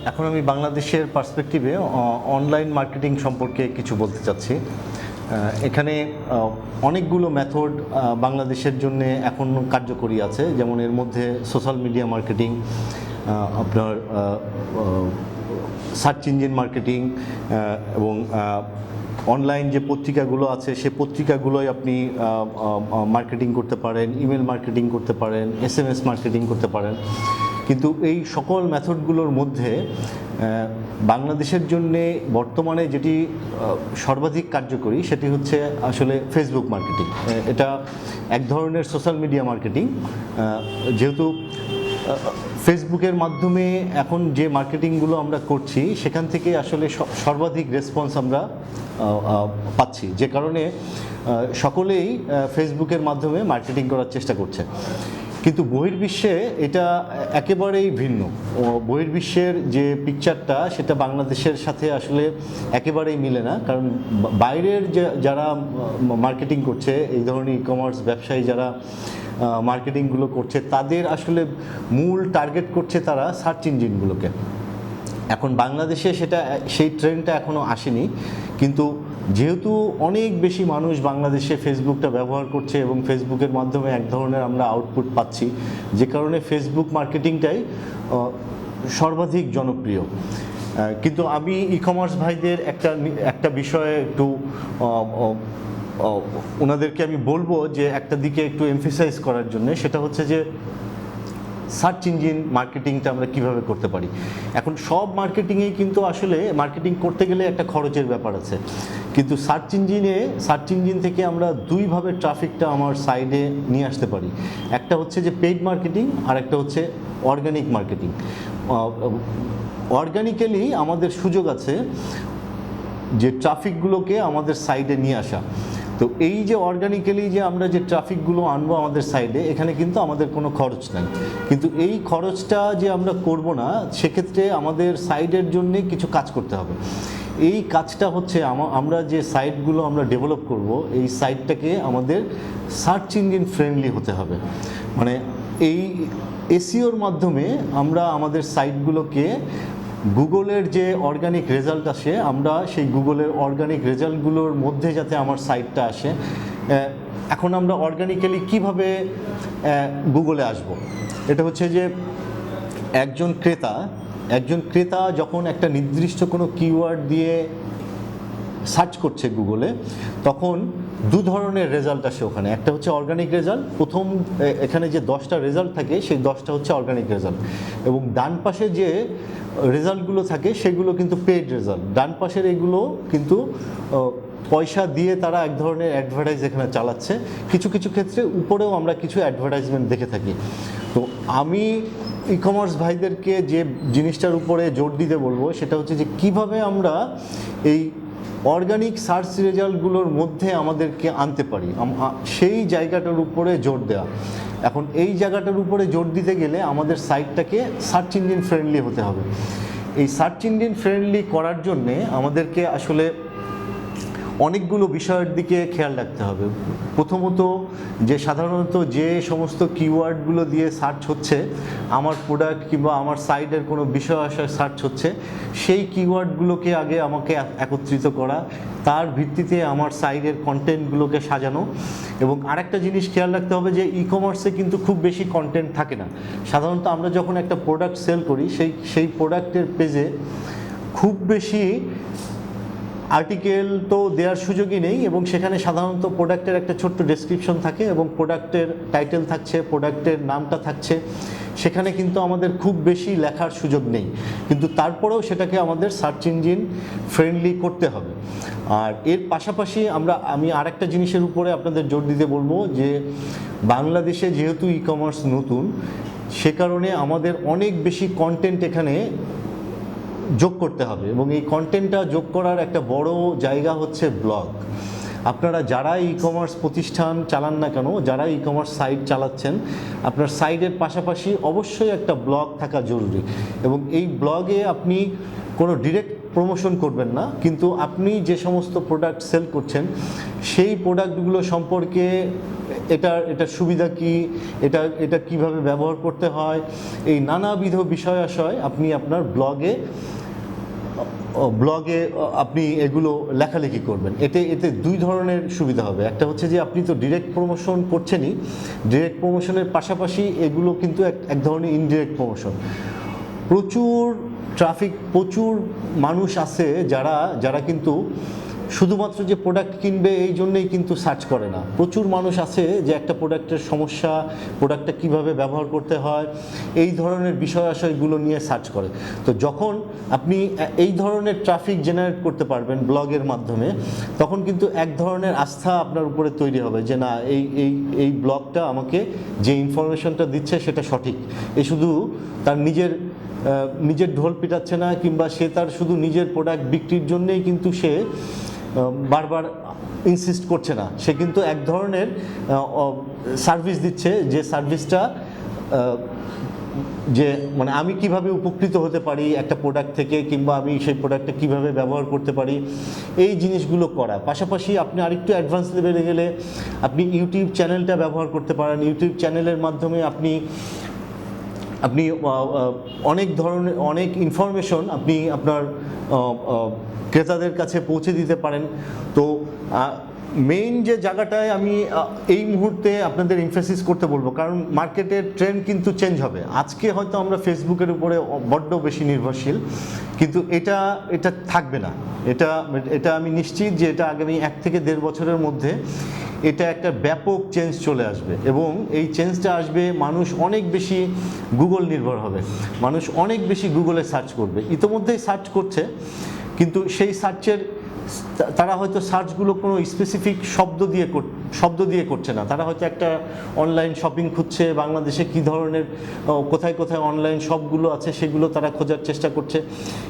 এখন আমি বাংলাদেশের পার্সপেক্টিভে অনলাইন মার্কেটিং সম্পর্কে কিছু বলতে চাচ্ছি। এখানে অনেকগুলো মেথড বাংলাদেশের জন্য এখন কার্যকরী আছে, যেমন এর মধ্যে সোশ্যাল মিডিয়া মার্কেটিং, আপনার সার্চ ইঞ্জিন মার্কেটিং এবং অনলাইন যে পত্রিকাগুলো আছে সে পত্রিকাগুলোই আপনি মার্কেটিং করতে পারেন, ইমেল মার্কেটিং করতে পারেন, SMS মার্কেটিং করতে পারেন। কিন্তু এই সকল মেথডগুলোর মধ্যে বাংলাদেশের জন্যে বর্তমানে যেটি সর্বাধিক কার্যকরী সেটি হচ্ছে আসলে ফেসবুক মার্কেটিং। এটা এক ধরনের সোশ্যাল মিডিয়া মার্কেটিং, যেহেতু ফেসবুকের মাধ্যমে এখন যে মার্কেটিংগুলো আমরা করছি সেখান থেকে আসলে সর্বাধিক রেসপন্স আমরা পাচ্ছি, যে কারণে সকলেই ফেসবুকের মাধ্যমে মার্কেটিং করার চেষ্টা করছে। কিন্তু বহির্বিশ্বে এটা একেবারেই ভিন্ন। বহির্বিশ্বের যে পিকচারটা সেটা বাংলাদেশের সাথে আসলে একেবারেই মিলে না, কারণ বাইরের যারা মার্কেটিং করছে, এই ধরনের ই কমার্স ব্যবসায়ী যারা মার্কেটিংগুলো করছে, তাদের আসলে মূল টার্গেট করছে তারা সার্চ ইঞ্জিনগুলোকে। এখন বাংলাদেশে সেটা সেই ট্রেন্ডটা এখনও আসেনি, কিন্তু যেহেতু অনেক বেশি মানুষ বাংলাদেশে ফেসবুকটা ব্যবহার করছে এবং ফেসবুকের মাধ্যমে এক ধরনের আমরা আউটপুট পাচ্ছি, যে কারণে ফেসবুক মার্কেটিংটাই সর্বাধিক জনপ্রিয়। কিন্তু আমি ই কমার্স ভাইদের একটা বিষয়ে একটু ওনাদেরকে আমি বলবো যে একটা দিকে একটু এমফেসাইজ করার জন্য, সেটা হচ্ছে যে সার্চ ইঞ্জিন মার্কেটিংটা আমরা কিভাবে করতে পারি। এখন সব মার্কেটিংয়েই কিন্তু আসলে মার্কেটিং করতে গেলে একটা খরচের ব্যাপার আছে, কিন্তু সার্চ ইঞ্জিন থেকে আমরা দুইভাবে ট্রাফিকটা আমার সাইডে নিয়ে আসতে পারি। একটা হচ্ছে যে পেইড মার্কেটিং, আর একটা হচ্ছে অর্গানিক মার্কেটিং। অর্গানিক্যালি আমাদের সুযোগ আছে যে ট্রাফিকগুলোকে আমাদের সাইডে নিয়ে আসা। তো এই যে অর্গানিক্যালি যে আমরা যে ট্রাফিকগুলো আনবো আমাদের সাইডে, এখানে কিন্তু আমাদের কোনো খরচ নাই, কিন্তু এই খরচটা যে আমরা করব না, সেক্ষেত্রে আমাদের সাইডের জন্যে কিছু কাজ করতে হবে। এই কাজটা হচ্ছে আমরা যে সাইটগুলো আমরা ডেভেলপ করব, এই সাইটটাকে আমাদের সার্চ ইঞ্জিন ফ্রেন্ডলি হতে হবে। মানে এই এসইওর মাধ্যমে আমরা আমাদের সাইটগুলোকে গুগলের যে অর্গানিক রেজাল্ট আসে, আমরা সেই গুগলের অর্গানিক রেজাল্টগুলোর মধ্যে যাতে আমার সাইটটা আসে। এখন আমরা অর্গানিক্যালি কিভাবে গুগলে আসব, এটা হচ্ছে যে একজন ক্রেতা যখন একটা নির্দিষ্ট কোনো কিওয়ার্ড দিয়ে সার্চ করছে গুগলে, তখন দু ধরনের রেজাল্ট আসে ওখানে। একটা হচ্ছে অর্গানিক রেজাল্ট, প্রথম এখানে যে 10টা রেজাল্ট থাকে সেই 10টা হচ্ছে অর্গানিক রেজাল্ট, এবং ডান পাশে যে রেজাল্টগুলো থাকে সেগুলো কিন্তু পেইড রেজাল্ট। ডান পাশের এগুলো কিন্তু পয়সা দিয়ে তারা এক ধরনের অ্যাডভার্টাইজ এখানে চালাচ্ছে। কিছু কিছু ক্ষেত্রে উপরেও আমরা কিছু অ্যাডভার্টাইজমেন্ট দেখে থাকি। তো আমি ই কমার্স ভাইদেরকে যে জিনিসটার উপরে জোর দিতে বলবো সেটা হচ্ছে যে কিভাবে আমরা এই অর্গানিক সার্চ রেজাল্টগুলোর মধ্যে আমাদেরকে আনতে পারি, সেই জায়গাটার উপরে জোর দেওয়া। এখন এই জায়গাটার উপরে জোর দিতে গেলে আমাদের সাইটটাকে সার্চ ইঞ্জিন ফ্রেন্ডলি হতে হবে। এই সার্চ ইঞ্জিন ফ্রেন্ডলি করার জন্যে আমাদেরকে আসলে অনেকগুলো বিষয়ের দিকে খেয়াল রাখতে হবে। প্রথমত, যে সাধারণত যে সমস্ত কিওয়ার্ডগুলো দিয়ে সার্চ হচ্ছে, আমার প্রোডাক্ট কিংবা আমার সাইটের কোনো বিষয় আসায় সার্চ হচ্ছে, সেই কিওয়ার্ডগুলোকে আগে আমাকে একত্রিত করা, তার ভিত্তিতে আমার সাইটের কন্টেন্টগুলোকে সাজানো। এবং আরেকটা জিনিস খেয়াল রাখতে হবে যে ই কমার্সে কিন্তু খুব বেশি কন্টেন্ট থাকে না। সাধারণত আমরা যখন একটা প্রোডাক্ট সেল করি, সেই প্রোডাক্টের পেজে খুব বেশি আর্টিকেল তো দেওয়ার সুযোগই নেই, এবং সেখানে সাধারণত প্রোডাক্টের একটা ছোট্ট ডেসক্রিপশন থাকে এবং প্রোডাক্টের টাইটেল থাকছে, প্রোডাক্টের নামটা থাকছে। সেখানে কিন্তু আমাদের খুব বেশি লেখার সুযোগ নেই, কিন্তু তারপরেও সেটাকে আমাদের সার্চ ইঞ্জিন ফ্রেন্ডলি করতে হবে। আর এর পাশাপাশি আমি আরেকটা জিনিসের উপরে আপনাদের জোর দিতে বলবো যে বাংলাদেশে যেহেতু ই কমার্স নতুন, সে কারণে আমাদের অনেক বেশি কন্টেন্ট এখানে যোগ করতে হবে, এবং এই কন্টেন্টটা যোগ করার একটা বড় জায়গা হচ্ছে ব্লগ। আপনারা যারা ই কমার্স প্রতিষ্ঠান চালান না কেন, যারা ই কমার্স সাইট চালাচ্ছেন, আপনার সাইটের পাশাপাশি অবশ্যই একটা ব্লগ থাকা জরুরি। এবং এই ব্লগে আপনি কোনো ডিরেক্ট প্রমোশন করবেন না, কিন্তু আপনি যে সমস্ত প্রোডাক্ট সেল করছেন সেই প্রোডাক্টগুলো সম্পর্কে এটার সুবিধা কি, এটা কিভাবে ব্যবহার করতে হয়, এই নানাবিধ বিষয় আশয় আপনি আপনার ব্লগে আপনি এগুলো লেখালেখি করবেন। এতে দুই ধরনের সুবিধা হবে। একটা হচ্ছে যে আপনি তো ডিরেক্ট প্রমোশন করছেনই, ডিরেক্ট প্রমোশনের পাশাপাশি এগুলো কিন্তু এক ধরনের ইনডিরেক্ট প্রমোশন। প্রচুর ট্রাফিক, প্রচুর মানুষ আছে যারা কিন্তু শুধুমাত্র যে প্রোডাক্ট কিনবে এই জন্যই কিন্তু সার্চ করে না। প্রচুর মানুষ আছে যে একটা প্রোডাক্টের সমস্যা, প্রোডাক্টটা কিভাবে ব্যবহার করতে হয়, এই ধরনের বিষয় আশয়গুলো নিয়ে সার্চ করে। তো যখন আপনি এই ধরনের ট্রাফিক জেনারেট করতে পারবেন ব্লগের মাধ্যমে, তখন কিন্তু এক ধরনের আস্থা আপনার উপরে তৈরি হবে যে না, এই ব্লগটা আমাকে যে ইনফরমেশনটা দিচ্ছে সেটা সঠিক। এ শুধু তার নিজের ঢোল পিটাচ্ছে না, কিংবা সে তার শুধু নিজের প্রোডাক্ট বিক্রির জন্যেই কিন্তু সে বারবার ইনসিস্ট করছে না। সে কিন্তু এক ধরনের সার্ভিস দিচ্ছে, যে সার্ভিসটা যে মানে আমি কিভাবে উপকৃত হতে পারি একটা প্রোডাক্ট থেকে, কিংবা আমি সেই প্রোডাক্টটা কিভাবে ব্যবহার করতে পারি, এই জিনিসগুলো করা। পাশাপাশি আপনি আরেকটু অ্যাডভান্স লেভেলে গেলে আপনি ইউটিউব চ্যানেলটা ব্যবহার করতে পারেন। ইউটিউব চ্যানেলের মাধ্যমে আপনি অনেক ইনফরমেশন আপনি আপনার ক্রেতাদের কাছে পৌঁছে দিতে পারেন। তো মেইন যে জায়গাটায় আমি এই মুহূর্তে আপনাদের এমফাসিস করতে বলবো, কারণ মার্কেটের ট্রেন্ড কিন্তু চেঞ্জ হবে। আজকে হয়তো আমরা ফেসবুকের উপরে বড্ড বেশি নির্ভরশীল, কিন্তু এটা থাকবে না। এটা আমি নিশ্চিত যে এটা আগামী 1 থেকে 1.5 বছরের মধ্যে এটা একটা ব্যাপক চেঞ্জ চলে আসবে, এবং এই চেঞ্জটা আসবে, মানুষ অনেক বেশি গুগল নির্ভর হবে, মানুষ অনেক বেশি গুগলে সার্চ করবে। ইতোমধ্যেই সার্চ করছে, কিন্তু সেই সার্চের তারা হয়তো সার্চগুলো কোনো স্পেসিফিক শব্দ দিয়ে করছে না। তারা হয়তো একটা অনলাইন শপিং খুঁজছে, বাংলাদেশে কী ধরনের কোথায় অনলাইন শপগুলো আছে সেগুলো তারা খোঁজার চেষ্টা করছে,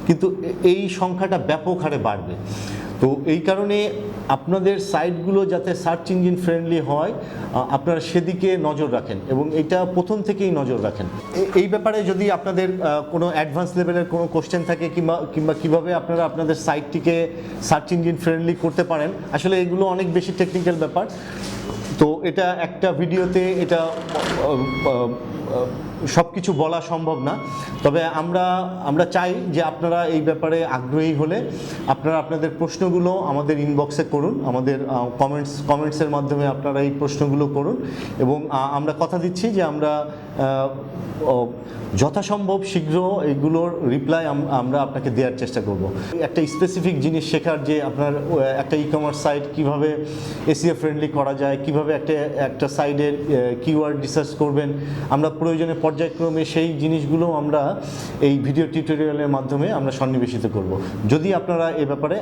কিন্তু এই সংখ্যাটা ব্যাপক হারে বাড়বে। তো এই কারণে আপনাদের সাইটগুলো যাতে সার্চ ইঞ্জিন ফ্রেন্ডলি হয়, আপনারা সেদিকে নজর রাখেন, এবং এটা প্রথম থেকেই নজর রাখেন। এই ব্যাপারে যদি আপনাদের কোনো অ্যাডভান্স লেভেলের কোনো কোশ্চেন থাকে, কিংবা কীভাবে আপনারা আপনাদের সাইটটিকে সার্চ ইঞ্জিন ফ্রেন্ডলি করতে পারেন, আসলে এগুলো অনেক বেশি টেকনিক্যাল ব্যাপার। তো এটা একটা ভিডিওতে এটা সব কিছু বলা সম্ভব না। তবে আমরা চাই যে আপনারা এই ব্যাপারে আগ্রহী হলে আপনারা আপনাদের প্রশ্নগুলো আমাদের ইনবক্সে করুন, আমাদের কমেন্টসের মাধ্যমে আপনারা এই প্রশ্নগুলো করুন, এবং আমরা কথা দিচ্ছি যে আমরা যথাসম্ভব শীঘ্র এগুলোর রিপ্লাই আমরা আপনাকে দেওয়ার চেষ্টা করব। একটা স্পেসিফিক জিনিস শেখার, যে আপনার একটা ই-কমার্স সাইট কীভাবে এসইও ফ্রেন্ডলি করা যায়, কীভাবে একটা সাইডের কিওয়ার্ড রিসার্চ করবেন, আমরা প্রয়োজনে পর্যায়ক্রমে সেই জিনিসগুলো আমরা এই ভিডিও টিউটোরিয়ালের মাধ্যমে আমরা সন্নিবেশিত করব। যদি আপনারা এ ব্যাপারে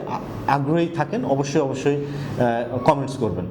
আগ্রহী থাকেন, অবশ্যই কমেন্টস করবেন।